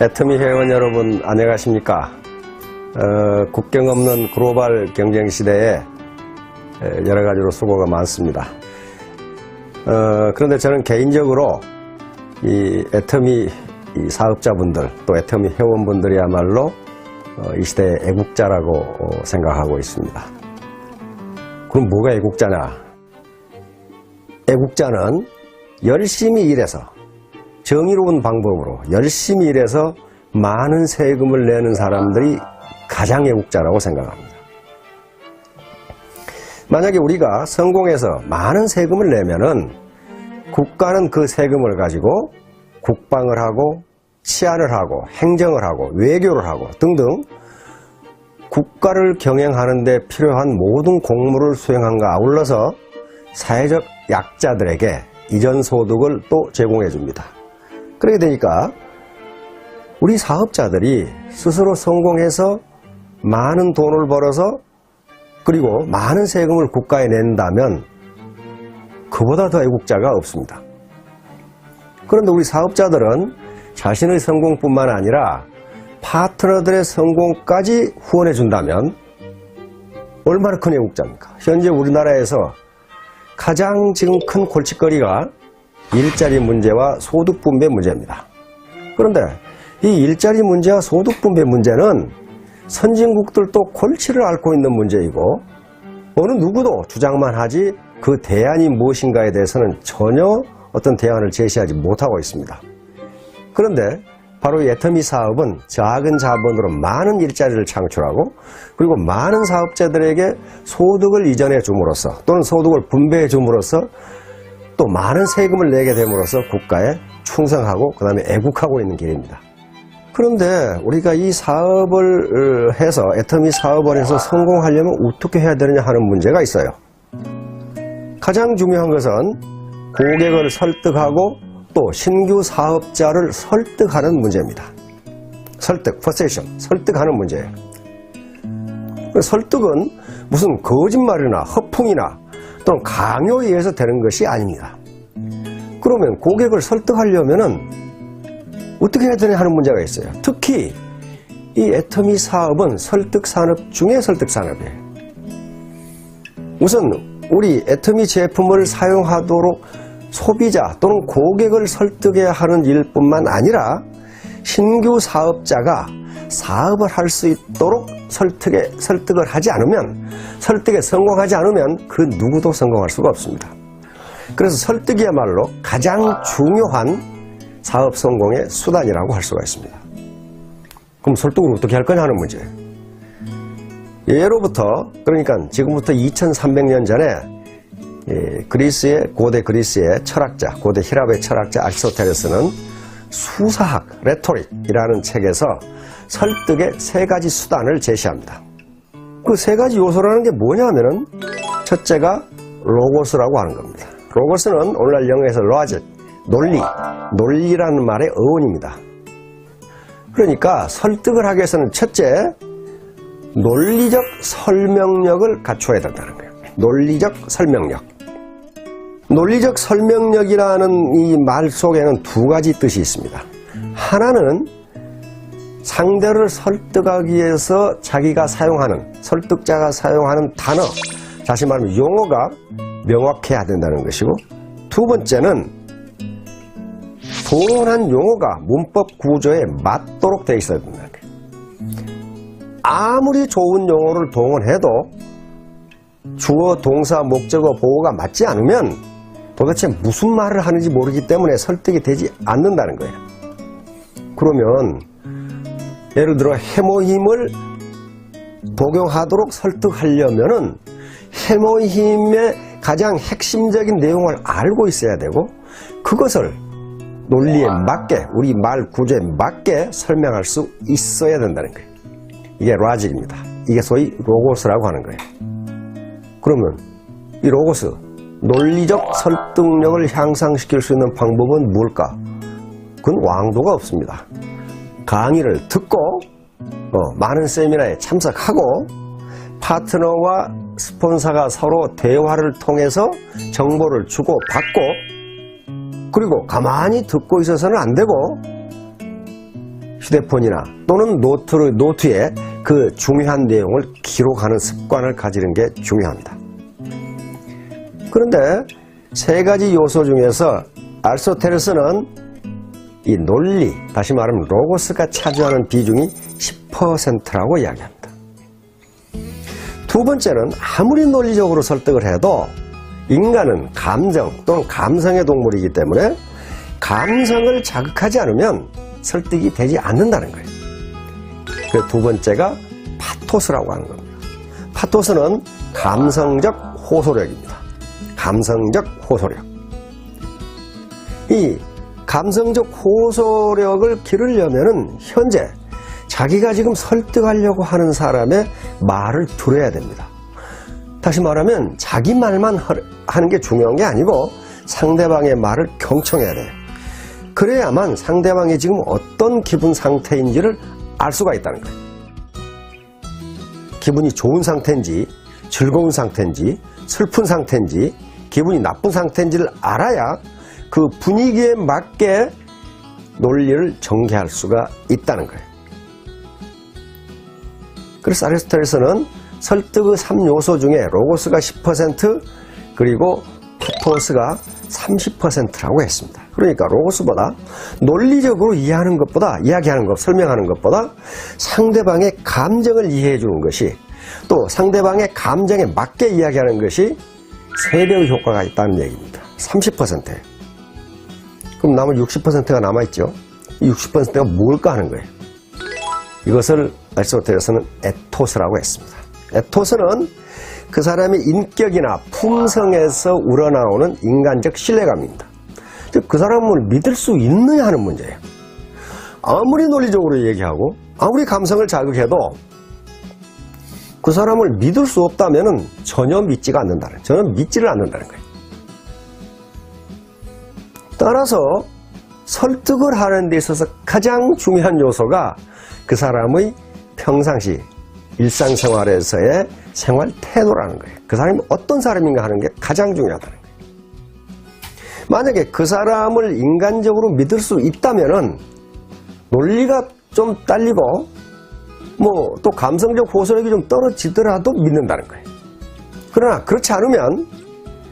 애터미 회원 여러분 안녕하십니까? 국경 없는 글로벌 경쟁 시대에 여러 가지로 수고가 많습니다. 그런데 저는 개인적으로 이 애터미 사업자분들 또 애터미 회원분들이야말로 이 시대의 애국자라고 생각하고 있습니다. 그럼 뭐가 애국자냐? 애국자는 열심히 일해서 정의로운 방법으로 열심히 일해서 많은 세금을 내는 사람들이 가장 애국자라고 생각합니다. 만약에 우리가 성공해서 많은 세금을 내면은 국가는 그 세금을 가지고 국방을 하고 치안을 하고 행정을 하고 외교를 하고 등등 국가를 경영하는 데 필요한 모든 공무를 수행함과 아울러서 사회적 약자들에게 이전 소득을 또 제공해 줍니다. 그렇게 되니까 우리 사업자들이 스스로 성공해서 많은 돈을 벌어서 그리고 많은 세금을 국가에 낸다면 그보다 더 애국자가 없습니다. 그런데 우리 사업자들은 자신의 성공뿐만 아니라 파트너들의 성공까지 후원해 준다면 얼마나 큰 애국자입니까? 현재 우리나라에서 가장 지금 큰 골칫거리가 일자리 문제와 소득 분배 문제입니다. 그런데 이 일자리 문제와 소득 분배 문제는 선진국들도 골치를 앓고 있는 문제이고 어느 누구도 주장만 하지 그 대안이 무엇인가에 대해서는 전혀 어떤 대안을 제시하지 못하고 있습니다. 그런데 바로 이 애터미 사업은 작은 자본으로 많은 일자리를 창출하고 그리고 많은 사업자들에게 소득을 이전해 줌으로써 또는 소득을 분배해 줌으로써 또 많은 세금을 내게 됨으로써 국가에 충성하고 그 다음에 애국하고 있는 길입니다. 그런데 우리가 이 사업을 해서 애터미 사업원에서 성공하려면 어떻게 해야 되느냐 하는 문제가 있어요. 가장 중요한 것은 고객을 설득하고 또 신규 사업자를 설득하는 문제입니다. 설득, 퍼세션, 설득하는 문제예요. 설득은 무슨 거짓말이나 허풍이나 또는 강요에 의해서 되는 것이 아닙니다. 그러면 고객을 설득하려면은 어떻게 해야 되냐 하는 문제가 있어요. 특히 이 애터미 사업은 설득 산업 중에 설득 산업이에요. 우선 우리 애터미 제품을 사용하도록 소비자 또는 고객을 설득해야 하는 일뿐만 아니라 신규 사업자가 사업을 할 수 있도록 설득을 하지 않으면 설득에 성공하지 않으면 그 누구도 성공할 수가 없습니다. 그래서 설득이야말로 가장 중요한 사업 성공의 수단이라고 할 수가 있습니다. 그럼 설득을 어떻게 할 거냐 하는 문제예요. 예로부터 그러니까 지금부터 2300년 전에 고대 그리스의 철학자, 고대 히랍의 철학자 아리스토텔레스는 수사학, 레토릭이라는 책에서 설득의 세 가지 수단을 제시합니다. 그 세 가지 요소라는 게 뭐냐면은 첫째가 로고스라고 하는 겁니다. 로고스는 오늘날 영어에서 로직, 논리라는 말의 어원입니다. 그러니까 설득을 하기 위해서는 첫째, 논리적 설명력을 갖춰야 된다는 거예요. 논리적 설명력. 논리적 설명력이라는 이 말 속에는 두 가지 뜻이 있습니다. 하나는 상대를 설득하기 위해서 자기가 사용하는, 설득자가 사용하는 단어, 다시 말하면 용어가 명확해야 된다는 것이고, 두 번째는 동원한 용어가 문법 구조에 맞도록 되어 있어야 된다는 거예요. 아무리 좋은 용어를 동원해도 주어, 동사, 목적어, 보어가 맞지 않으면 도대체 무슨 말을 하는지 모르기 때문에 설득이 되지 않는다는 거예요. 그러면 예를 들어 해모힘을 복용하도록 설득하려면은 해모힘의 가장 핵심적인 내용을 알고 있어야 되고 그것을 논리에 맞게 우리 말 구조에 맞게 설명할 수 있어야 된다는 거예요. 이게 로직입니다. 이게 소위 로고스라고 하는 거예요. 그러면 이 로고스, 논리적 설득력을 향상시킬 수 있는 방법은 뭘까? 그건 왕도가 없습니다. 강의를 듣고 많은 세미나에 참석하고 파트너와 스폰서가 서로 대화를 통해서 정보를 주고 받고 그리고 가만히 듣고 있어서는 안 되고 휴대폰이나 또는 노트에 그 중요한 내용을 기록하는 습관을 가지는 게 중요합니다. 그런데 세 가지 요소 중에서 아리스토텔레스는 이 논리, 다시 말하면 로고스가 차지하는 비중이 10%라고 이야기합니다. 두 번째는 아무리 논리적으로 설득을 해도 인간은 감정 또는 감성의 동물이기 때문에 감성을 자극하지 않으면 설득이 되지 않는다는 거예요. 그 두 번째가 파토스라고 하는 겁니다. 파토스는 감성적 호소력입니다. 감성적 호소력. 이 감성적 호소력을 기르려면은 현재 자기가 지금 설득하려고 하는 사람의 말을 들어야 됩니다. 다시 말하면 자기 말만 하는 게 중요한 게 아니고 상대방의 말을 경청해야 돼요. 그래야만 상대방이 지금 어떤 기분 상태인지를 알 수가 있다는 거예요. 기분이 좋은 상태인지 즐거운 상태인지 슬픈 상태인지 기분이 나쁜 상태인지를 알아야 그 분위기에 맞게 논리를 전개할 수가 있다는 거예요. 그래서 아리스토텔레스는 설득의 3요소 중에 로고스가 10% 그리고 파토스가 30%라고 했습니다. 그러니까 로고스보다 논리적으로 이야기하는 것, 설명하는 것보다 상대방의 감정을 이해해 주는 것이 또 상대방의 감정에 맞게 이야기하는 것이 3배의 효과가 있다는 얘기입니다. 30%. 그럼 남은 60%가 남아있죠. 이 60%가 뭘까 하는 거예요. 이것을 아리스토텔레스는 에토스라고 했습니다. 에토스는 그 사람의 인격이나 품성에서 우러나오는 인간적 신뢰감입니다. 즉, 그 사람을 믿을 수 있느냐 하는 문제예요. 아무리 논리적으로 얘기하고 아무리 감성을 자극해도 그 사람을 믿을 수 없다면 전혀 믿지를 않는다는 거예요. 따라서 설득을 하는 데 있어서 가장 중요한 요소가 그 사람의 평상시 일상생활에서의 생활 태도라는 거예요. 그 사람이 어떤 사람인가 하는 게 가장 중요하다는 거예요. 만약에 그 사람을 인간적으로 믿을 수 있다면은 논리가 좀 딸리고 또 감성적 호소력이 좀 떨어지더라도 믿는다는 거예요. 그러나 그렇지 않으면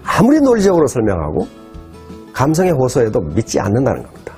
아무리 논리적으로 설명하고 감성의 호소에도 믿지 않는다는 겁니다.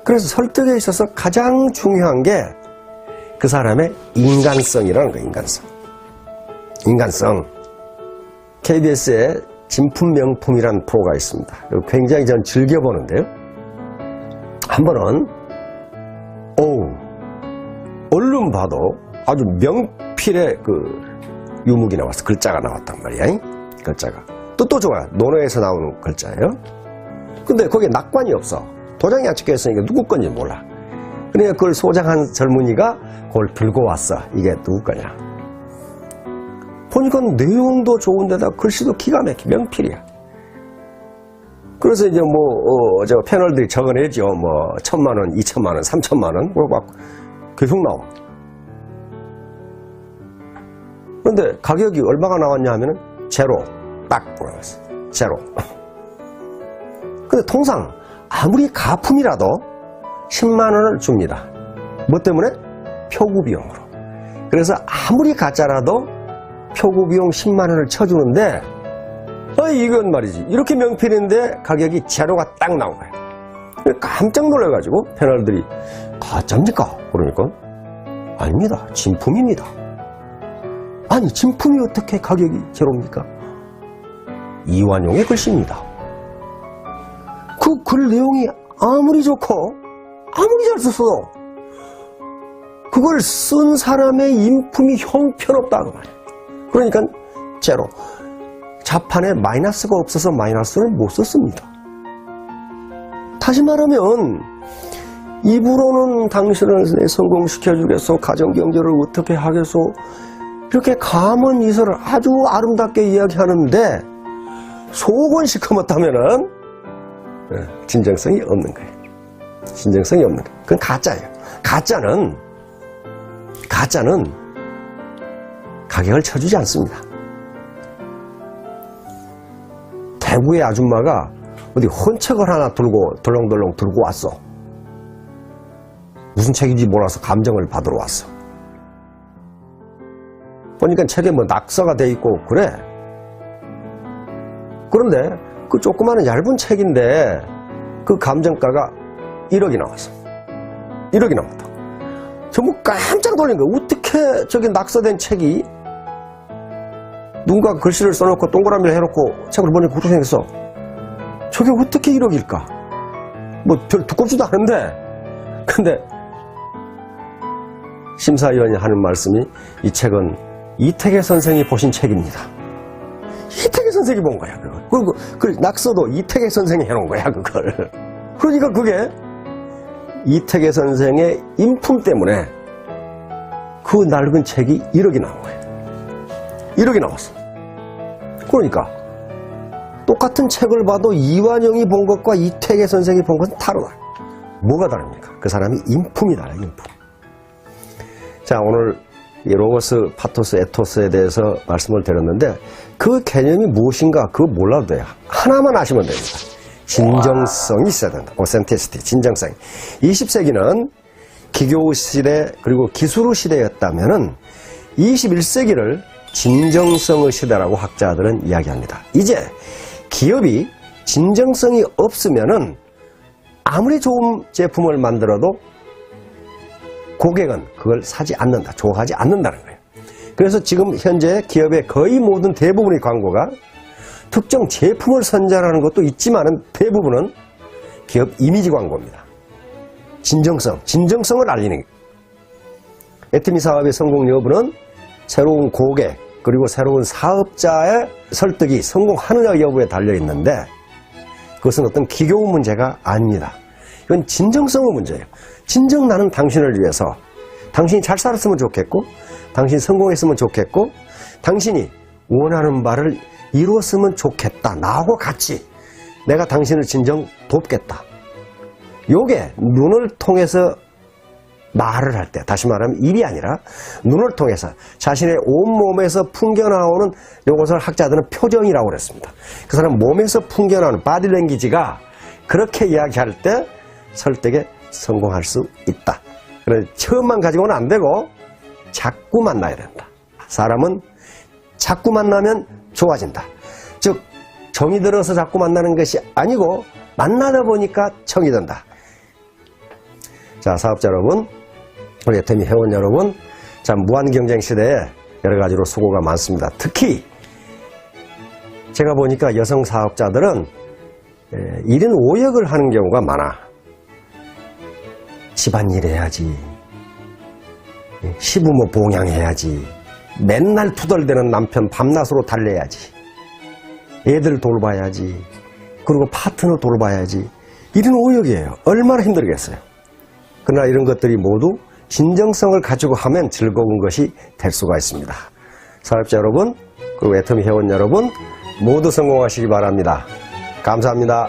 그래서 설득에 있어서 가장 중요한 게 그 사람의 인간성이라는 거예요. 인간성. KBS에 진품명품이라는 프로가 있습니다. 굉장히 전 즐겨보는데요. 한 번은 얼른 봐도 아주 명필의 그 유목이 나왔어. 글자가 나왔단 말이야. 글자가. 또 좋아요. 논어에서 나오는 글자예요. 근데 거기에 낙관이 없어. 도장이 안 찍혀있으니까 누구 건지 몰라. 그러니까 그걸 소장한 젊은이가 그걸 들고 왔어. 이게 누구 거냐. 보니까 내용도 좋은데다 글씨도 기가 막혀. 명필이야. 그래서 이제 저 패널들이 적어내죠. 1,000만원, 2,000만원, 3,000만원. 그리고 막 계속 나와. 그런데 가격이 얼마가 나왔냐 하면은 제로. 딱 보내왔어. 제로. 근데 통상 아무리 가품이라도 10만원을 줍니다. 뭐 때문에? 표구 비용으로. 그래서 아무리 가짜라도 표구 비용 10만원을 쳐주는데 이건 말이지. 이렇게 명필인데 가격이 제로가 딱 나온 거야. 깜짝 놀라가지고 패널들이 가짜입니까? 그러니까 아닙니다. 진품입니다. 아니 진품이 어떻게 가격이 제로입니까? 이완용의 글씨입니다. 그 글 내용이 아무리 좋고 아무리 잘 썼어도 그걸 쓴 사람의 인품이 형편없다 그 말이에요. 그러니까 제로. 자판에 마이너스가 없어서 마이너스를 못 썼습니다. 다시 말하면 입으로는 당신을 성공시켜주겠소, 가정경제를 어떻게 하겠소, 이렇게 감언 이설을 아주 아름답게 이야기하는데 속은 시커멓다면은 진정성이 없는 거예요. 진정성이 없는 거예요. 그건 가짜예요. 가짜는 가격을 쳐주지 않습니다. 대구의 아줌마가 어디 헌책을 하나 들고 덜렁덜렁 들고 왔어. 무슨 책인지 몰라서 감정을 받으러 왔어. 보니까 책에 뭐 낙서가 돼 있고 그래. 그런데 그 조그마한 얇은 책인데 그 감정가가 1억이 나왔어. 1억이 나왔다. 전부 깜짝 놀란 거야. 어떻게 저기 낙서된 책이 누군가 글씨를 써놓고 동그라미를 해놓고 책을 보니까 그렇게 생겼어. 저게 어떻게 1억일까? 뭐 별 두껍지도 않은데. 근데 심사위원이 하는 말씀이 이 책은 이태계 선생이 보신 책입니다. 이태계 선생이 본 거야, 그걸. 그리고 그 낙서도 이태계 선생이 해놓은 거야, 그걸. 그러니까 그게 이태계 선생의 인품 때문에 그 낡은 책이 1억이 나온 거예요. 1억이 나왔어. 그러니까 똑같은 책을 봐도 이완영이 본 것과 이태계 선생이 본 것은 다르다. 뭐가 다릅니까? 그 사람이 인품이 달라요, 인품. 자, 오늘 이 로고스, 파토스, 에토스에 대해서 말씀을 드렸는데 그 개념이 무엇인가 그거 몰라도 돼요. 하나만 아시면 됩니다. 진정성이 있어야 된다. 오센티시티, 진정성. 20세기는 기교 시대 그리고 기술 시대였다면은 21세기를 진정성의 시대라고 학자들은 이야기합니다. 이제 기업이 진정성이 없으면은 아무리 좋은 제품을 만들어도 고객은 그걸 사지 않는다, 좋아하지 않는다는 거예요. 그래서 지금 현재 기업의 거의 모든 대부분의 광고가 특정 제품을 선전하는 것도 있지만은 대부분은 기업 이미지 광고입니다. 진정성을 알리는 거예요. 애터미 사업의 성공 여부는 새로운 고객 그리고 새로운 사업자의 설득이 성공하느냐 여부에 달려 있는데 그것은 어떤 기교 문제가 아닙니다. 이건 진정성의 문제예요. 진정 나는 당신을 위해서 당신이 잘 살았으면 좋겠고 당신이 성공했으면 좋겠고 당신이 원하는 바를 이루었으면 좋겠다. 나하고 같이 내가 당신을 진정 돕겠다. 요게 눈을 통해서 말을 할 때, 다시 말하면 입이 아니라 눈을 통해서 자신의 온몸에서 풍겨나오는 요것을 학자들은 표정이라고 그랬습니다. 그 사람 몸에서 풍겨나오는 바디랭귀지가 그렇게 이야기할 때 설득에 성공할 수 있다. 그래서 처음만 가지고는 안 되고 자꾸 만나야 된다. 사람은 자꾸 만나면 좋아진다. 즉 정이 들어서 자꾸 만나는 것이 아니고 만나다 보니까 정이 든다. 자, 사업자 여러분, 우리 애터미 회원 여러분, 참 무한경쟁 시대에 여러 가지로 수고가 많습니다. 특히 제가 보니까 여성 사업자들은 1인 5역을 하는 경우가 많아. 집안일 해야지, 시부모 봉양해야지, 맨날 투덜대는 남편 밤낮으로 달래야지, 애들 돌봐야지, 그리고 파트너 돌봐야지. 1인 5역이에요. 얼마나 힘들겠어요. 그러나 이런 것들이 모두 진정성을 가지고 하면 즐거운 것이 될 수가 있습니다. 사업자 여러분, 그리고 애터미 회원 여러분 모두 성공하시기 바랍니다. 감사합니다.